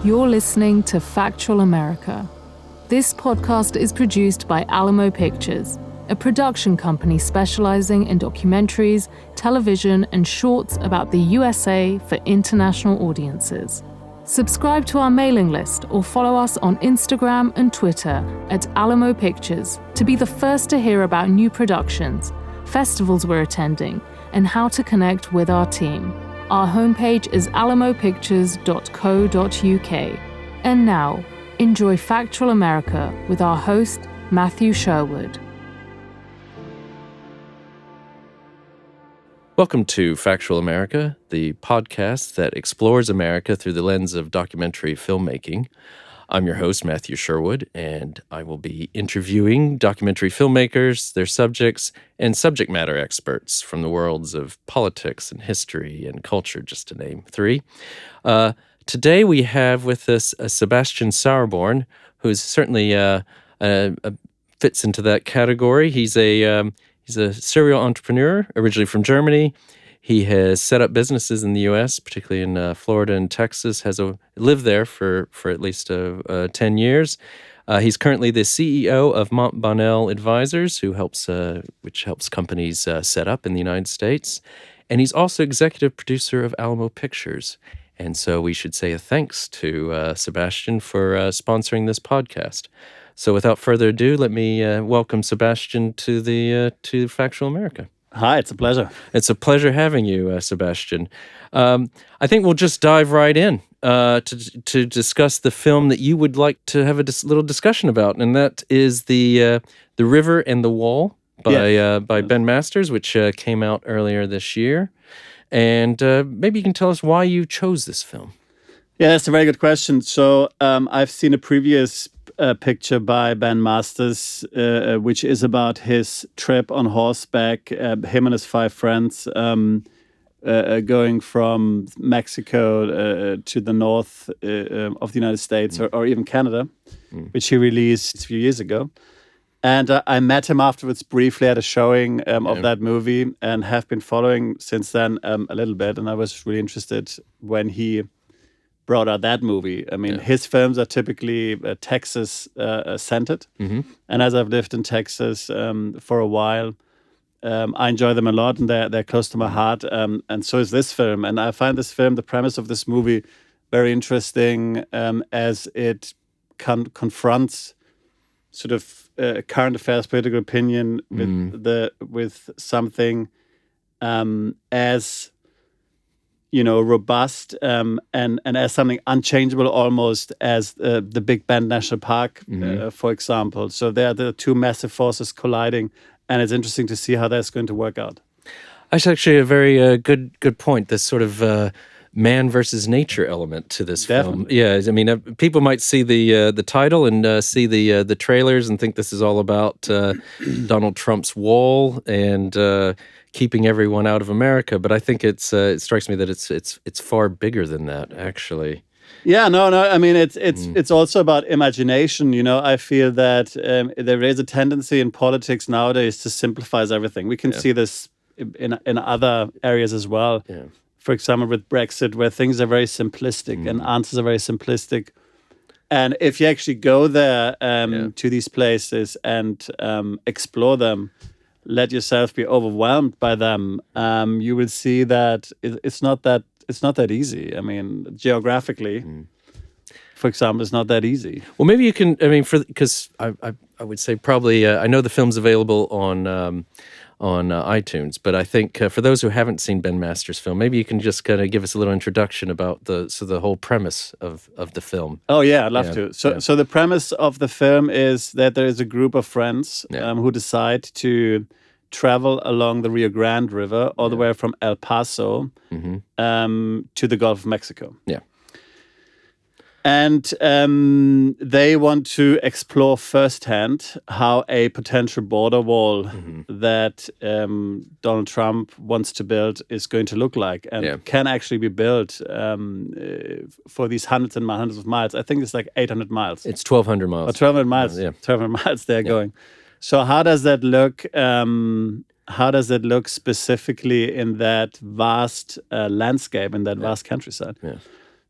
You're listening to Factual America. This podcast is produced by Alamo Pictures, a production company specializing in documentaries, television, and shorts about the USA for international audiences. Subscribe to our mailing list or follow us on Instagram and Twitter at Alamo Pictures to be the first to hear about new productions, festivals we're attending, and how to connect with our team. Our homepage is alamopictures.co.uk. And now, enjoy Factual America with our host, Matthew Sherwood. Welcome to Factual America, the podcast that explores America through the lens of documentary filmmaking. I'm your host, Matthew Sherwood, and I will be interviewing documentary filmmakers, their subjects, and subject matter experts from the worlds of politics and history and culture, just to name three. Today we have with us Sebastian Sauerborn, who's certainly fits into that category. He's a serial entrepreneur, originally from Germany. He has set up businesses in the U.S., particularly in Florida and Texas, lived there for at least 10 years. He's currently the CEO of Bonnell Advisors, which helps companies set up in the United States. And he's also executive producer of Alamo Pictures. And so we should say a thanks to Sebastian for sponsoring this podcast. So without further ado, let me welcome Sebastian to Factual America. Hi, it's a pleasure. It's a pleasure having you, Sebastian. I think we'll just dive right in to discuss the film that you would like to have a little discussion about, and that is the River and the Wall by Ben Masters, which came out earlier this year. And maybe you can tell us why you chose this film. Yeah, that's a very good question. So I've seen a previous picture by Ben Masters, which is about his trip on horseback, him and his 5 friends going from Mexico to the north of the United States or even Canada, which he released a few years ago. And I met him afterwards briefly at a showing of that movie and have been following since then a little bit. And I was really interested when he brought out that movie. I mean, his films are typically Texas-centered. Mm-hmm. And as I've lived in Texas for a while, I enjoy them a lot, and they're close to my heart. And so is this film. And I find this film, the premise of this movie, very interesting as it confronts sort of current affairs, political opinion with something as robust and as something unchangeable almost as the Big Bend National Park, for example. So there are the two massive forces colliding, and it's interesting to see how that's going to work out. That's actually a very good point, this sort of man versus nature element to this film. Yeah, I mean, people might see the title and see the trailers and think this is all about Donald Trump's wall and keeping everyone out of America. But I think it strikes me that it's far bigger than that, actually. Yeah, no. I mean, it's also about imagination. I feel that there is a tendency in politics nowadays to simplify everything. We can see this in other areas as well. Yeah. For example, with Brexit, where things are very simplistic and answers are very simplistic. And if you actually go there to these places and explore them, let yourself be overwhelmed by them, you will see that it's not that easy. I mean, geographically, for example, it's not that easy. Well, maybe you can. I mean, because I would say probably I know the film's available on iTunes, but I think for those who haven't seen Ben Masters' film, maybe you can just kind of give us a little introduction about the whole premise of the film. Oh yeah, I'd love to. So the premise of the film is that there is a group of friends who decide to travel along the Rio Grande River all the way from El Paso to the Gulf of Mexico. Yeah. And they want to explore firsthand how a potential border wall that Donald Trump wants to build is going to look like and can actually be built for these hundreds of miles. I think it's like 800 miles. It's 1,200 miles. 1,200 miles. 1,200 miles they're going. So how does that look? How does it look specifically in that vast landscape, in that vast countryside? Yeah.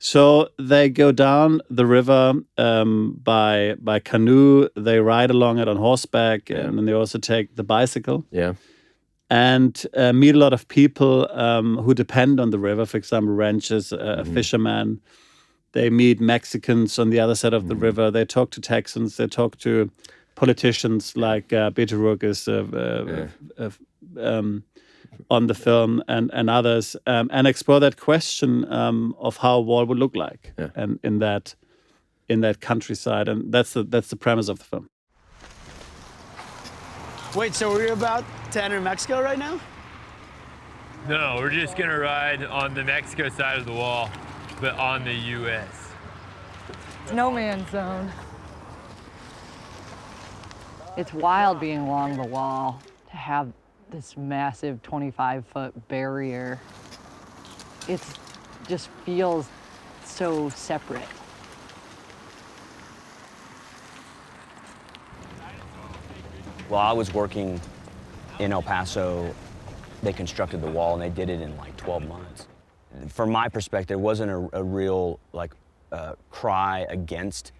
So they go down the river by canoe. They ride along it on horseback, and then they also take the bicycle. Yeah. And meet a lot of people who depend on the river. For example, ranchers, fishermen. They meet Mexicans on the other side of the river. They talk to Texans. They talk to politicians like Beto O'Rourke on the film and others, and explore that question of how a wall would look like, and in that countryside, and that's the premise of the film. Wait, so we're about to enter Mexico right now? No, we're just gonna ride on the Mexico side of the wall, but on the U.S. No man's zone. It's wild being along the wall, to have this massive 25-foot barrier. It just feels so separate. While I was working in El Paso, they constructed the wall, and they did it in like 12 months. From my perspective, it wasn't a real cry against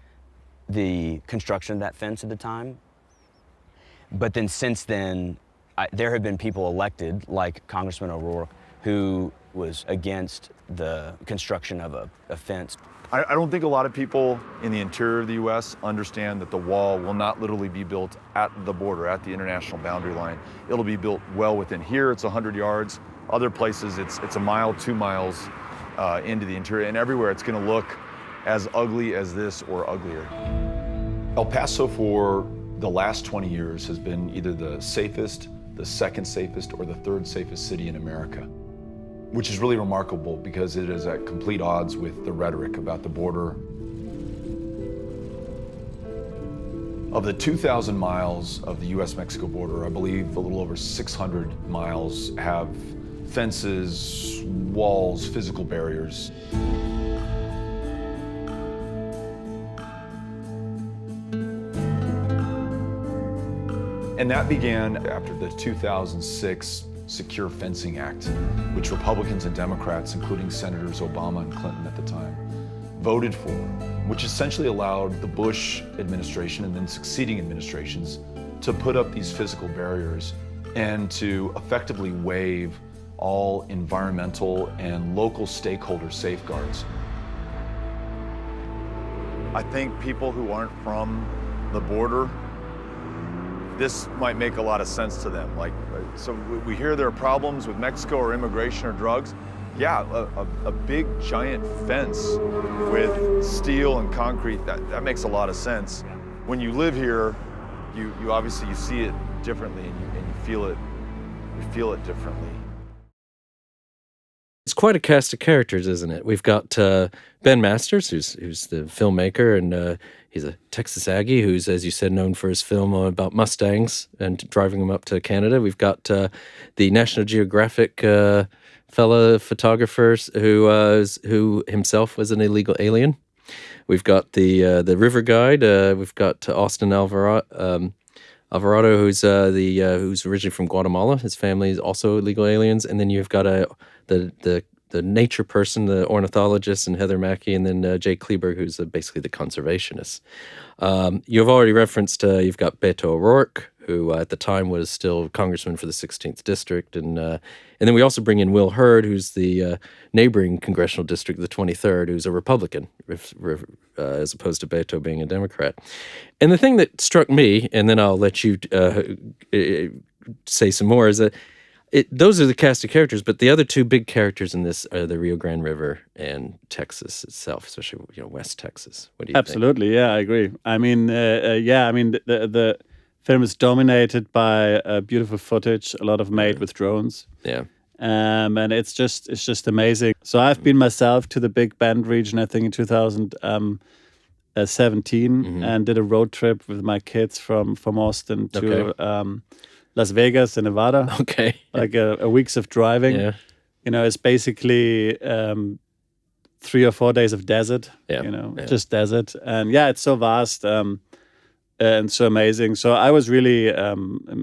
the construction of that fence at the time. But then since then, there have been people elected, like Congressman O'Rourke, who was against the construction of a fence. I don't think a lot of people in the interior of the U.S. understand that the wall will not literally be built at the border, at the international boundary line. It'll be built well within. Here, it's 100 yards. Other places, it's a mile, 2 miles into the interior, and everywhere it's going to look as ugly as this or uglier. El Paso, for the last 20 years, has been either the safest, the second safest, or the third safest city in America, which is really remarkable because it is at complete odds with the rhetoric about the border. Of the 2,000 miles of the US-Mexico border, I believe a little over 600 miles have fences, walls, physical barriers. And that began after the 2006 Secure Fencing Act, which Republicans and Democrats, including Senators Obama and Clinton at the time, voted for, which essentially allowed the Bush administration and then succeeding administrations to put up these physical barriers and to effectively waive all environmental and local stakeholder safeguards. I think people who aren't from the border, this might make a lot of sense to them. So we hear there are problems with Mexico or immigration or drugs. Yeah, a big giant fence with steel and concrete, that makes a lot of sense. When you live here, you obviously you see it differently and you feel it differently. It's quite a cast of characters, isn't it? We've got Ben Masters, who's the filmmaker, and he's a Texas Aggie who's, as you said, known for his film about Mustangs and driving them up to Canada. We've got the National Geographic fellow photographer who himself was an illegal alien. We've got the river guide. We've got Austin Alvarado, who's originally from Guatemala. His family is also illegal aliens. And then you've got the nature person, the ornithologist, and Heather Mackey, and then Jay Kleberg, who's basically the conservationist. You've already referenced, you've got Beto O'Rourke, who at the time was still congressman for the 16th district, and then we also bring in Will Hurd, who's the neighboring congressional district, the 23rd, who's a Republican, as opposed to Beto being a Democrat. And the thing that struck me, and then I'll let you say some more, is that those are the cast of characters, but the other two big characters in this are the Rio Grande River and Texas itself, especially West Texas. What do you think? Absolutely, yeah, I agree. I mean, the film is dominated by beautiful footage, a lot of made with drones. Yeah. And it's just amazing. So I've been myself to the Big Bend region, I think in 2017, and did a road trip with my kids from Austin to Las Vegas in Nevada. Okay. Like a weeks of driving. Yeah. It's basically 3 or 4 days of desert. Yeah. Just desert. And yeah, it's so vast. and so amazing. So I was really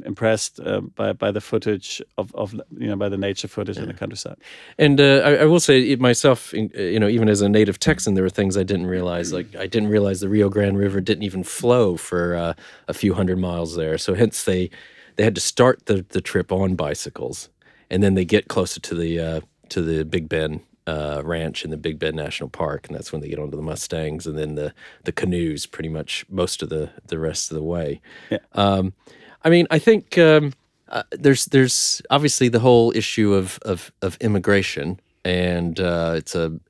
impressed by the footage of by the nature footage in the countryside. And I will say it myself, even as a native Texan, there were things I didn't realize. Like I didn't realize the Rio Grande River didn't even flow for a few hundred miles there. So hence they had to start the trip on bicycles, and then they get closer to the Big Bend ranch in the Big Bend National Park, and that's when they get onto the Mustangs, and then the canoes pretty much most of the rest of the way. Yeah. I think there's obviously the whole issue of immigration, and it's an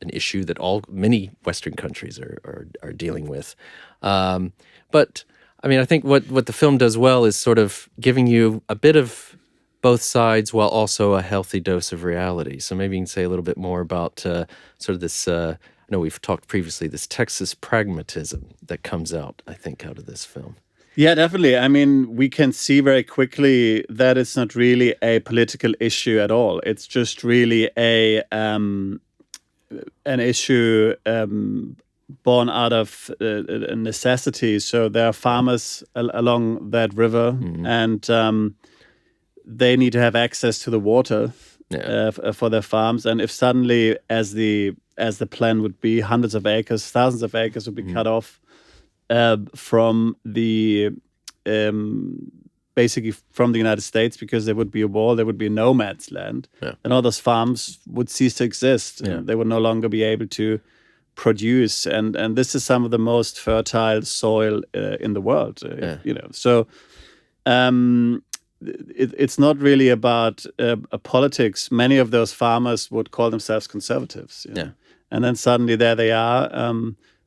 issue that many Western countries are dealing with. But I think what the film does well is sort of giving you a bit of both sides while also a healthy dose of reality. So maybe you can say a little bit more about sort of this, I know we've talked previously, this Texas pragmatism that comes out, I think, out of this film. Yeah, definitely. We can see very quickly that it's not really a political issue at all. It's just really an issue born out of a necessity. So there are farmers along that river, and they need to have access to the water for their farms. And if suddenly, as the plan would be, hundreds of acres, thousands of acres would be cut off from the basically from the United States, because there would be a wall, there would be no man's land, and all those farms would cease to exist. They would no longer be able to produce, and this is some of the most fertile soil in the world. So. It's not really about politics. Many of those farmers would call themselves conservatives. And then suddenly there they are,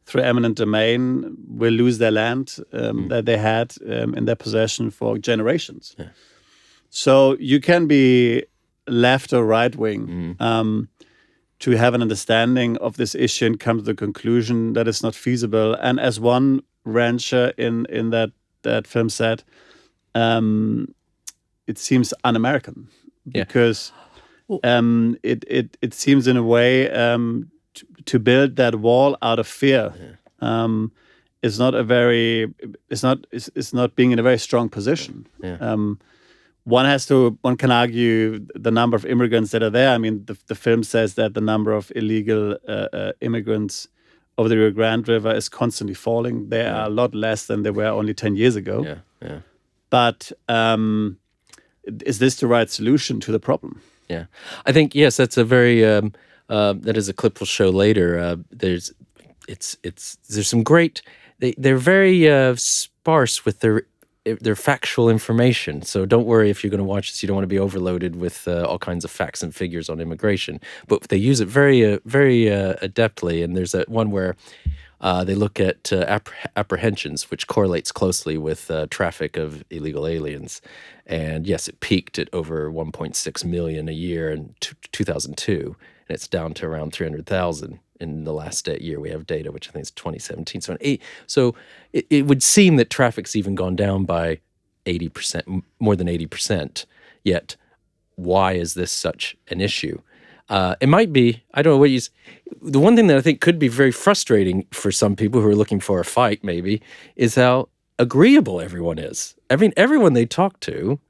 through eminent domain, will lose their land that they had in their possession for generations. So you can be left or right wing to have an understanding of this issue and come to the conclusion that it's not feasible. And as one rancher in that film said, it seems un-American because it seems in a way to build that wall out of fear is not it's not being in a very strong position. One can argue the number of immigrants that are there. The film says that the number of illegal immigrants over the Rio Grande River is constantly falling. They are a lot less than they were only 10 years ago. But is this the right solution to the problem? Yeah, I think yes. That's a very that is a clip we'll show later. There's some great. They're very sparse with their factual information. So don't worry if you're going to watch this. You don't want to be overloaded with all kinds of facts and figures on immigration. But they use it very adeptly. And there's that one where they look at apprehensions, which correlates closely with traffic of illegal aliens. And yes, it peaked at over 1.6 million a year in 2002, and it's down to around 300,000 in the last year. We have data, which I think is 2017. So it would seem that traffic's even gone down by 80%, more than 80%. Yet, why is this such an issue? It might be, I don't know the one thing that I think could be very frustrating for some people who are looking for a fight maybe is how agreeable everyone is. Everyone they talk to,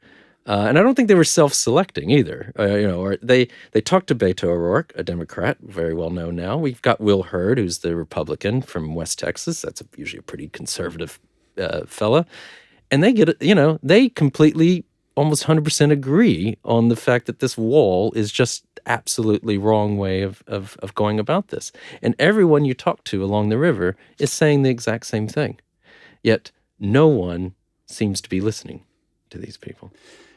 and I don't think they were self-selecting either, or they talked to Beto O'Rourke, a Democrat, very well known now. We've got Will Hurd, who's the Republican from West Texas. That's usually a pretty conservative fella. And they completely, almost 100% agree on the fact that this wall is just absolutely wrong way of going about this. And everyone you talk to along the river is saying the exact same thing. Yet no one seems to be listening to these people.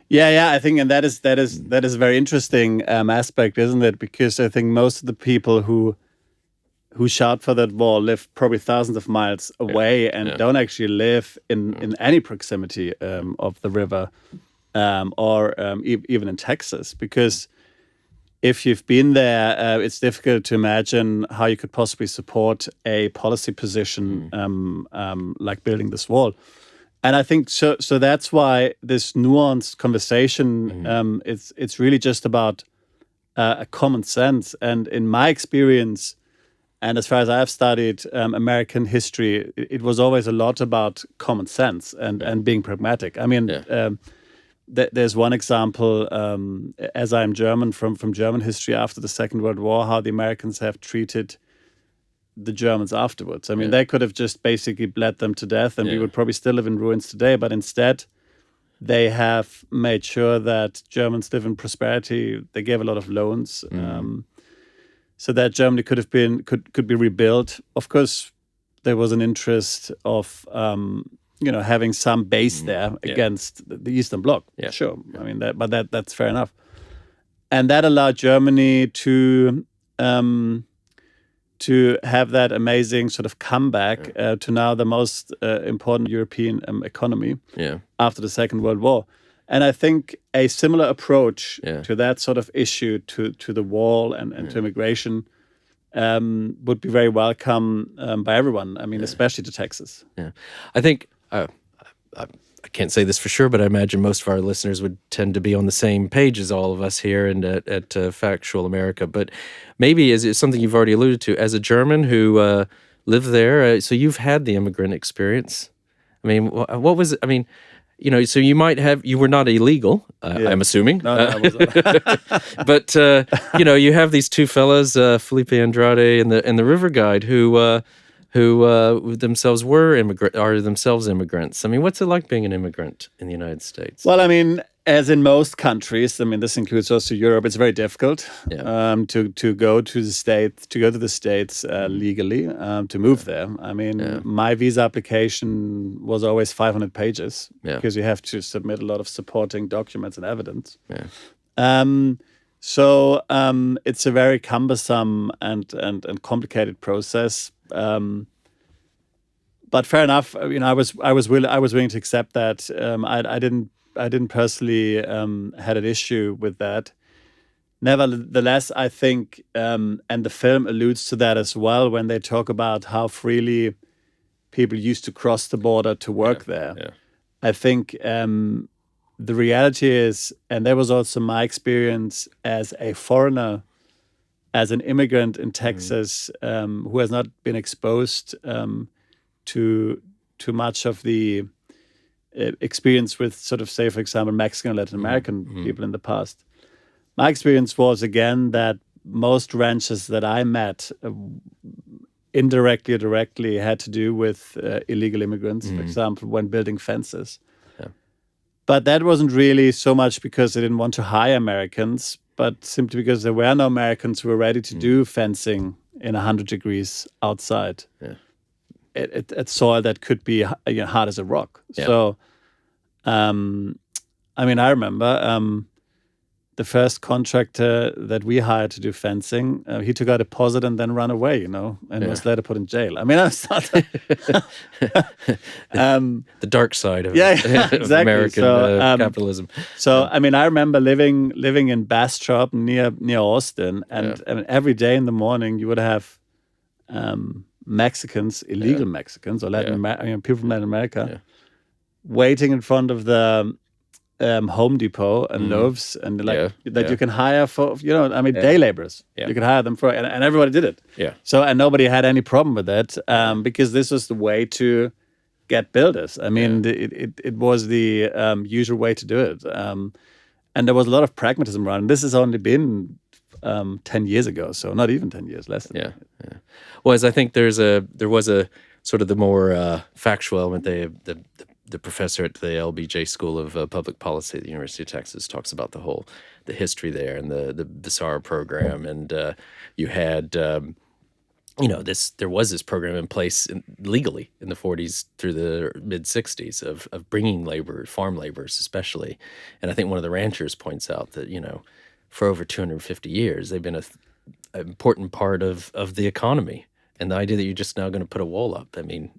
Yeah, I think, and that is a very interesting aspect, isn't it? Because I think most of the people who shout for that wall live probably thousands of miles away and don't actually live in any proximity of the river, or even in Texas. Because if you've been there, it's difficult to imagine how you could possibly support a policy position like building this wall. And I think so that's why this nuanced conversation, it's really just about a common sense. And in my experience, And as far as I've studied American history, it was always a lot about common sense and being pragmatic. I mean, there's one example, as I'm German, from German history after the Second World War, how the Americans have treated the Germans afterwards. I mean, they could have just basically bled them to death and we would probably still live in ruins today. But instead, they have made sure that Germans live in prosperity. They gave a lot of loans so that Germany could be rebuilt. Of course, there was an interest of having some base there against the Eastern Bloc. Yeah. Sure, I mean that's fair enough, and that allowed Germany to have that amazing sort of comeback to now the most important European economy after the Second World War. And I think a similar approach to that sort of issue, to the wall and to immigration, would be very welcome by everyone. I mean, especially to Texas. Yeah, I think I can't say this for sure, but I imagine most of our listeners would tend to be on the same page as all of us here and at Factual America. But maybe is something you've already alluded to as a German who lived there. So you've had the immigrant experience. I mean, what was it? I mean, so you were not illegal, I'm assuming. No, I wasn't. But, you have these two fellas, Felipe Andrade and the River Guide, who themselves are themselves immigrants. I mean, what's it like being an immigrant in the United States? Well, I mean, as in most countries, I mean, this includes also Europe, it's very difficult to go to the States legally, to move there. I mean, my visa application was always 500 pages because you have to submit a lot of supporting documents and evidence. Yeah. So it's a very cumbersome and complicated process. But fair enough. I was willing to accept that. I didn't personally had an issue with that. Nevertheless, I think, and the film alludes to that as well when they talk about how freely people used to cross the border to work there. Yeah. I think the reality is, and that was also my experience as a foreigner, as an immigrant in Texas, who has not been exposed to much of the experience with sort of, say, for example, Mexican or Latin American people in the past. My experience was, again, that most ranches that I met, indirectly or directly, had to do with illegal immigrants, for example, when building fences. Yeah. But that wasn't really so much because they didn't want to hire Americans, but simply because there were no Americans who were ready to do fencing in 100 degrees outside. Yeah. At soil that could be hard as a rock. Yeah. So, I mean, I remember the first contractor that we hired to do fencing, he took out a deposit and then ran away, and was later put in jail. I mean, I was not... the dark side of, exactly. of American capitalism. So, I mean, I remember living in Bastrop near Austin, and every day in the morning you would have... Mexicans, illegal Mexicans, or people from Latin America, waiting in front of the Home Depot and Lowe's, and you can hire for, day laborers. Yeah. You can hire them for, and everybody did it. Yeah. So, and nobody had any problem with that, because this was the way to get builders. I mean, it was the usual way to do it, and there was a lot of pragmatism around. This has only been 10 years ago, so not even 10 years, less than that. Yeah. Well, as I think there was a sort of the more factual element. The professor at the LBJ School of Public Policy at the University of Texas talks about the history there and the bizarre program, and you had there was this program in place legally in the 40s through the mid 60s of bringing farm laborers especially, and I think one of the ranchers points out that for over 250 years, they've been an important part of the economy. And the idea that you're just now going to put a wall up, I mean,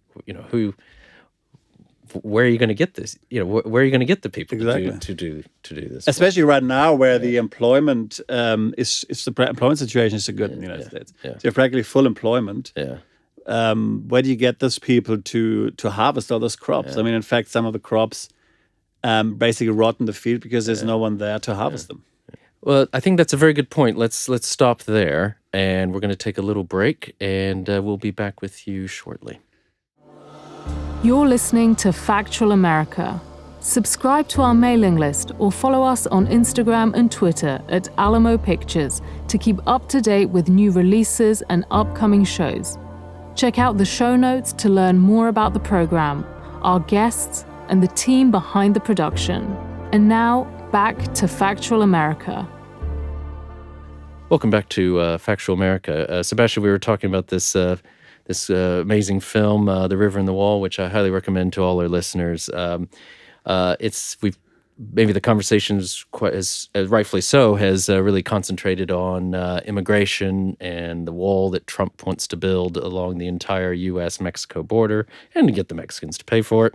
where are you going to get this? Where are you going to get the people to do this? Especially right now, where the employment employment situation is so good in the United States. Yeah. So you have practically full employment. Yeah. Where do you get those people to harvest all those crops? Yeah. I mean, in fact, some of the crops basically rot in the field because there's no one there to harvest them. Well, I think that's a very good point. Let's stop there, and we're going to take a little break, and we'll be back with you shortly. You're listening to Factual America. Subscribe to our mailing list or follow us on Instagram and Twitter at Alamo Pictures to keep up to date with new releases and upcoming shows. Check out the show notes to learn more about the program, our guests, and the team behind the production. And now, back to Factual America. Welcome back to Factual America. Sebastian, we were talking about this amazing film, The River and the Wall, which I highly recommend to all our listeners. Maybe the conversation is quite as rightfully so has really concentrated on immigration and the wall that Trump wants to build along the entire U.S.-Mexico border, and to get the Mexicans to pay for it.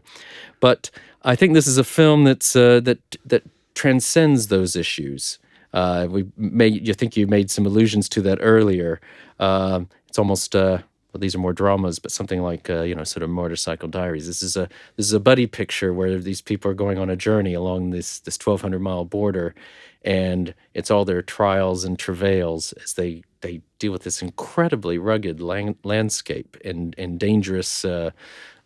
But I think this is a film that transcends those issues. You think you made some allusions to that earlier. It's almost well, these are more dramas, but something like sort of Motorcycle Diaries. This is a buddy picture where these people are going on a journey along this 1,200-mile border, and it's all their trials and travails as they deal with this incredibly rugged landscape and dangerous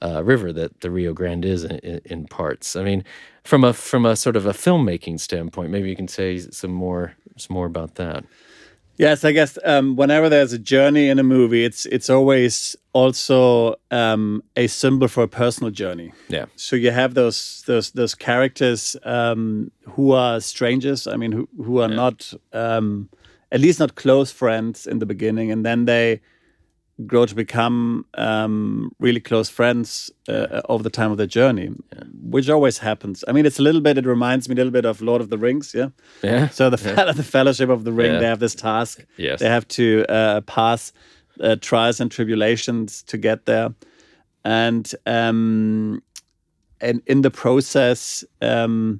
river that the Rio Grande is in parts. I mean, from a sort of a filmmaking standpoint, maybe you can say some more about that. Yes, I guess whenever there's a journey in a movie, it's always also a symbol for a personal journey. Yeah. So you have those characters who are strangers. I mean, who are not at least not close friends in the beginning, and then they grow to become really close friends over the time of their journey, which always happens. I mean, it reminds me a little bit of Lord of the Rings, yeah? So the Fellowship of the Ring, they have this task. Yes. They have to pass trials and tribulations to get there. And in the process, for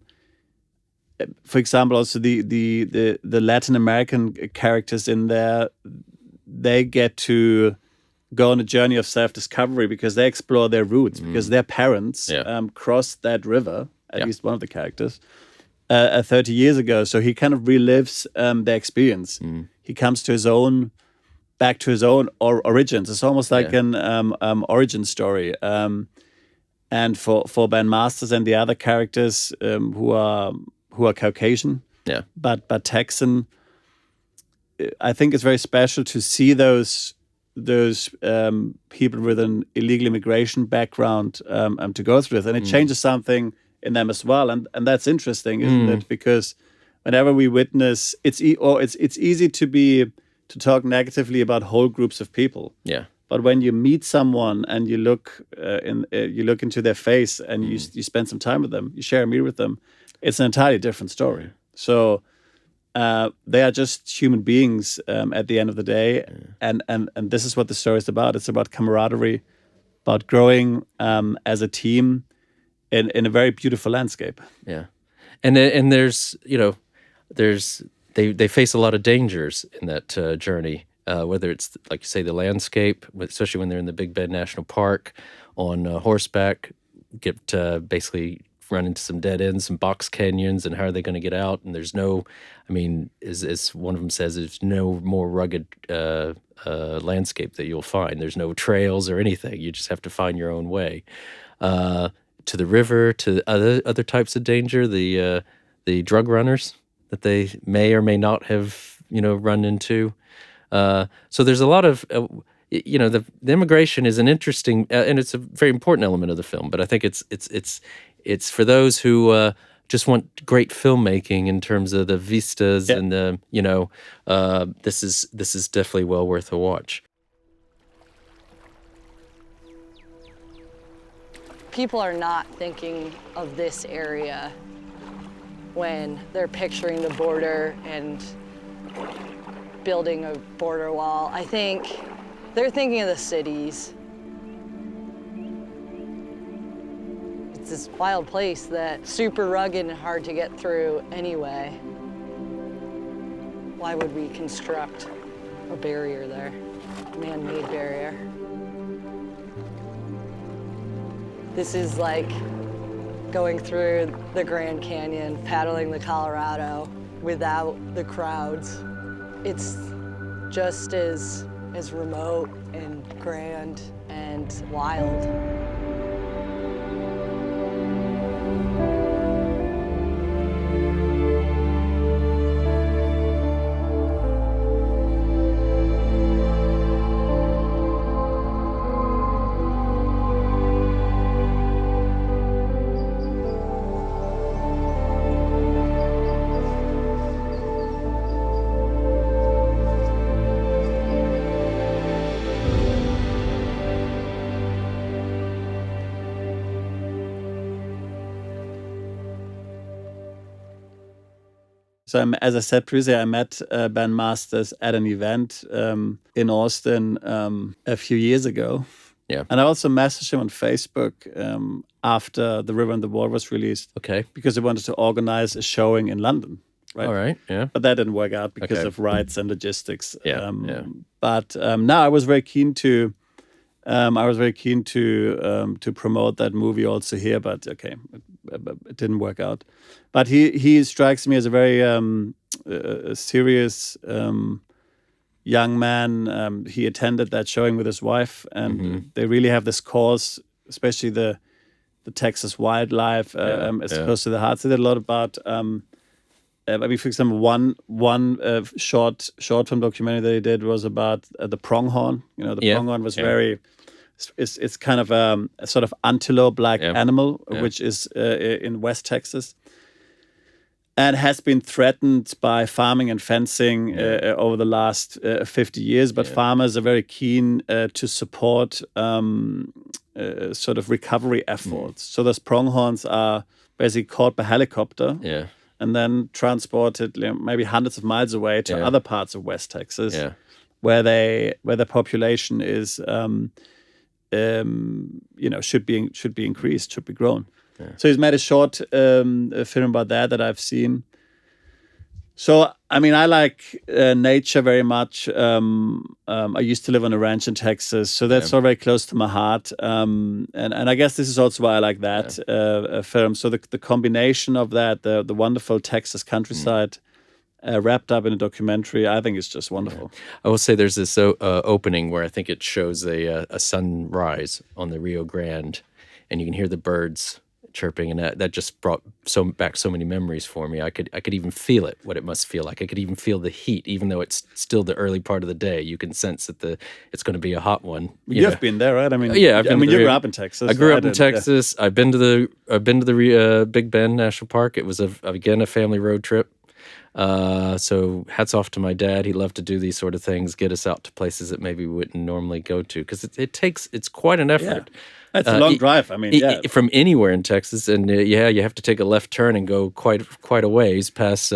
example, also the Latin American characters in there, they get to go on a journey of self-discovery because they explore their roots, because their parents crossed that river, at least one of the characters, 30 years ago. So he kind of relives their experience. He comes back to his own origins. It's almost like an origin story. And for Ben Masters and the other characters who are Caucasian, but Texan, I think it's very special to see those people with an illegal immigration background to go through this, and it changes something in them as well, and that's interesting, isn't it? Because whenever we witness, it's easy to talk negatively about whole groups of people. Yeah. But when you meet someone and you look into their face and you spend some time with them, you share a meal with them, it's an entirely different story. So. They are just human beings at the end of the day, and this is what the story is about. It's about camaraderie, about growing as a team in a very beautiful landscape. Yeah, and there's they face a lot of dangers in that journey. Whether it's like you say the landscape, especially when they're in the Big Bend National Park on horseback, get basically run into some dead ends, some box canyons, and how are they going to get out? And there's no, I mean, as one of them says, there's no more rugged landscape that you'll find. There's no trails or anything. You just have to find your own way to the river, to other types of danger, the drug runners that they may or may not have run into. So there's a lot of the immigration is an interesting and it's a very important element of the film. But I think it's for those who just want great filmmaking in terms of the vistas and the this is definitely well worth a watch. People are not thinking of this area when they're picturing the border and building a border wall. I think they're thinking of the cities. It's this wild place that's super rugged and hard to get through anyway. Why would we construct a barrier there, a man-made barrier? This is like going through the Grand Canyon, paddling the Colorado, without the crowds. It's just as remote and grand and wild. So as I said previously, I met Ben Masters at an event in Austin a few years ago. Yeah. And I also messaged him on Facebook after The River and the Wall was released. Okay. Because he wanted to organize a showing in London. Right. All right. Yeah. But that didn't work out because Okay. of rights and logistics. Yeah. But now I was very keen to promote that movie also here, but okay, it didn't work out. But he strikes me as a very serious young man. He attended that showing with his wife, and they really have this cause, especially the Texas wildlife, as close to the heart. So they did a lot about. I mean, for example, one short film documentary that he did was about the pronghorn. You know, the pronghorn was very. It's kind of a sort of antelope-like animal, which is in West Texas, and has been threatened by farming and fencing over the last 50 years. But farmers are very keen to support sort of recovery efforts. So those pronghorns are basically caught by helicopter. Yeah. And then transported maybe hundreds of miles away to other parts of West Texas, where the population is, should be increased, should be grown. Yeah. So he's made a short film about that I've seen. So I mean, I like nature very much. I used to live on a ranch in Texas, so that's all very close to my heart. And I guess this is also why I like that film. So the combination of that, the wonderful Texas countryside, wrapped up in a documentary, I think is just wonderful. Yeah. I will say there's this opening where I think it shows a sunrise on the Rio Grande, and you can hear the birds chirping, and that just brought back so many memories for me. I could even feel it, what it must feel like. I could even feel the heat, even though it's still the early part of the day. You can sense that it's going to be a hot one. You've been there, right? I mean, yeah. You grew up in Texas. I grew up in Texas. Yeah. I've been to the Big Bend National Park. It was again a family road trip. So hats off to my dad. He loved to do these sort of things, get us out to places that maybe we wouldn't normally go to, because it's quite an effort. Yeah. That's a long drive. I mean, from anywhere in Texas, and you have to take a left turn and go quite a ways past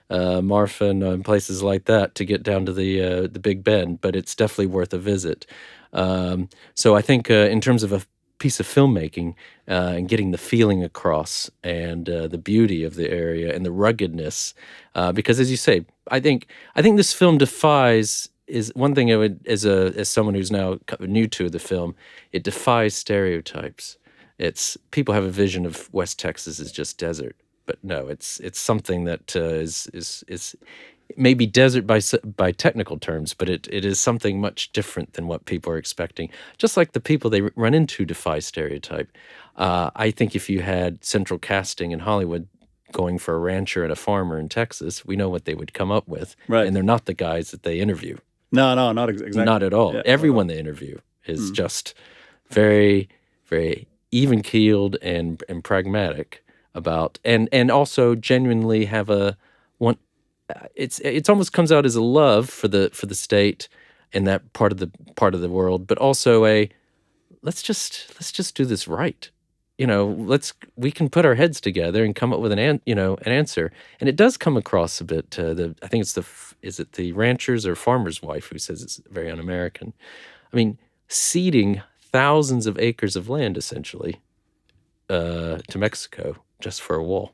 Marfa and places like that to get down to the Big Bend. But it's definitely worth a visit. So I think in terms of a piece of filmmaking and getting the feeling across, and the beauty of the area and the ruggedness, because as you say, I think this film is one thing I would, as someone who's now new to the film, it defies stereotypes. It's people have a vision of West Texas as just desert, but no, it's something that is maybe desert by technical terms, but it is something much different than what people are expecting. Just like the people they run into defy stereotype. I think if you had central casting in Hollywood going for a rancher and a farmer in Texas, we know what they would come up with, right? And they're not the guys that they interview. No, not exactly. Not at all. Yeah, everyone they interview is just very, very even-keeled and pragmatic about, and also genuinely have it's almost comes out as a love for the state and that part of the world, but also let's just do this right. We can put our heads together and come up with an answer, and it does come across a bit. I think it's the rancher's or farmer's wife who says it's very un-American. I mean, ceding thousands of acres of land essentially to Mexico just for a wall.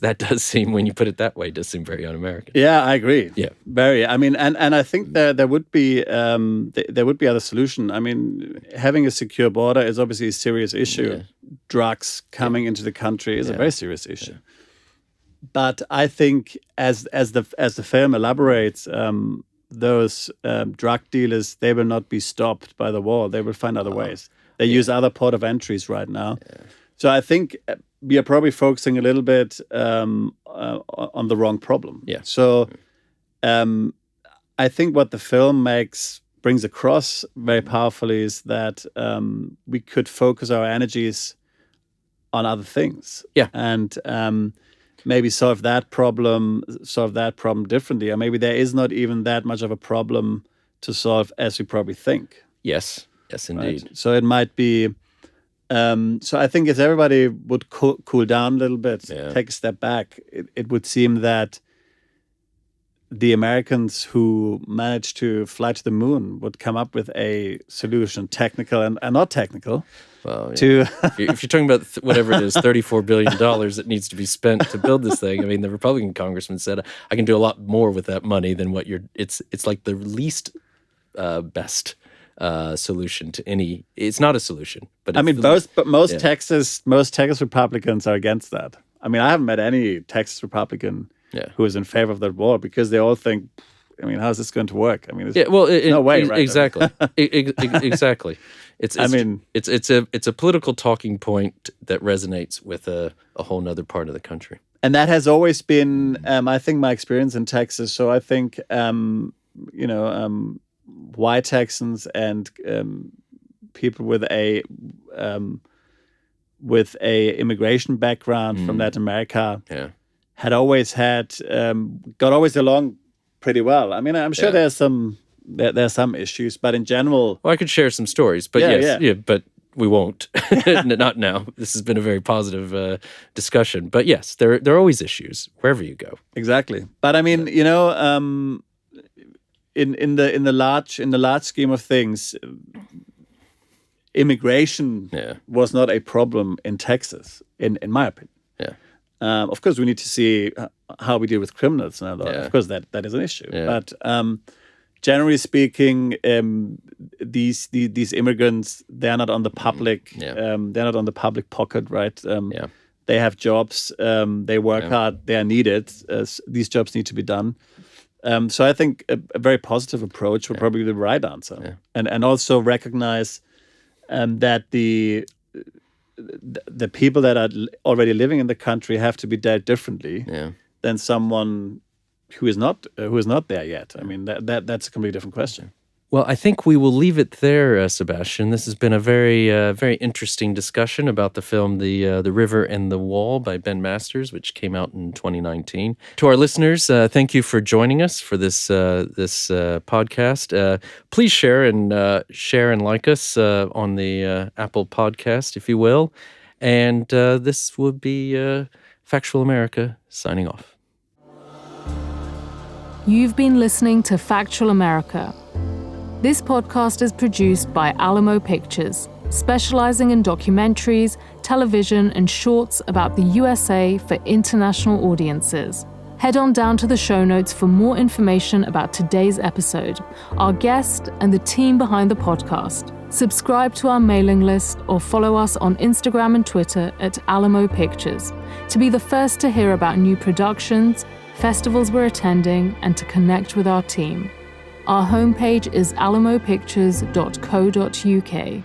That does seem, when you put it that way, does seem very un-American. Yeah, I agree. Yeah, very. I mean, and I think there would be other solution. I mean, having a secure border is obviously a serious issue. Yeah. Drugs coming into the country is a very serious issue. But I think as the film elaborates, those drug dealers, they will not be stopped by the wall. They will find other ways. They use other port of entries right now. Yeah. So I think we are probably focusing a little bit on the wrong problem. Yeah. So I think what the film brings across very powerfully is that we could focus our energies on other things. Yeah. And maybe solve that problem differently. Or maybe there is not even that much of a problem to solve as we probably think. Yes, indeed. Right? So it might be, so I think if everybody would cool down a little bit, take a step back, it would seem that the Americans who managed to fly to the moon would come up with a solution, technical and not technical. Well, yeah. If you're talking about whatever it is, $34 billion that needs to be spent to build this thing, I mean, the Republican congressman said, I can do a lot more with that money than what it's like the least best solution to any. It's not a solution, but I mean, most Texas Republicans are against that. I mean, I haven't met any Texas Republican who is in favor of that wall because they all think, I mean, how's this going to work? I mean, no way, right? Exactly, exactly. It's a political talking point that resonates with a whole nother part of the country. And that has always been, I think, my experience in Texas. So I think, white Texans and people with a immigration background from Latin America got always along pretty well. I mean, I'm sure there's some issues, but in general, well, I could share some stories, but but we won't. Not now. This has been a very positive discussion, but yes, there are always issues wherever you go. Exactly, but I mean, in the large scheme of things, immigration was not a problem in Texas, in my opinion. Yeah. Of course, we need to see how we deal with criminals now. Of course, that is an issue. Yeah. But generally speaking, these immigrants, they're not on the public. They're not on the public pocket, right? They have jobs. They work hard. They are needed. These jobs need to be done. So I think a very positive approach would probably be the right answer, and also recognize that the people that are already living in the country have to be dealt differently than someone who is not there yet. I mean, that's a completely different question. Well, I think we will leave it there, Sebastian. This has been a very very interesting discussion about the film The River and the Wall by Ben Masters, which came out in 2019. To our listeners, thank you for joining us for this podcast. Please share and like us on the Apple Podcast, if you will. And this would be Factual America signing off. You've been listening to Factual America. This podcast is produced by Alamo Pictures, specializing in documentaries, television, and shorts about the USA for international audiences. Head on down to the show notes for more information about today's episode, our guest, and the team behind the podcast. Subscribe to our mailing list or follow us on Instagram and Twitter at Alamo Pictures to be the first to hear about new productions, festivals we're attending, and to connect with our team. Our homepage is alamopictures.co.uk.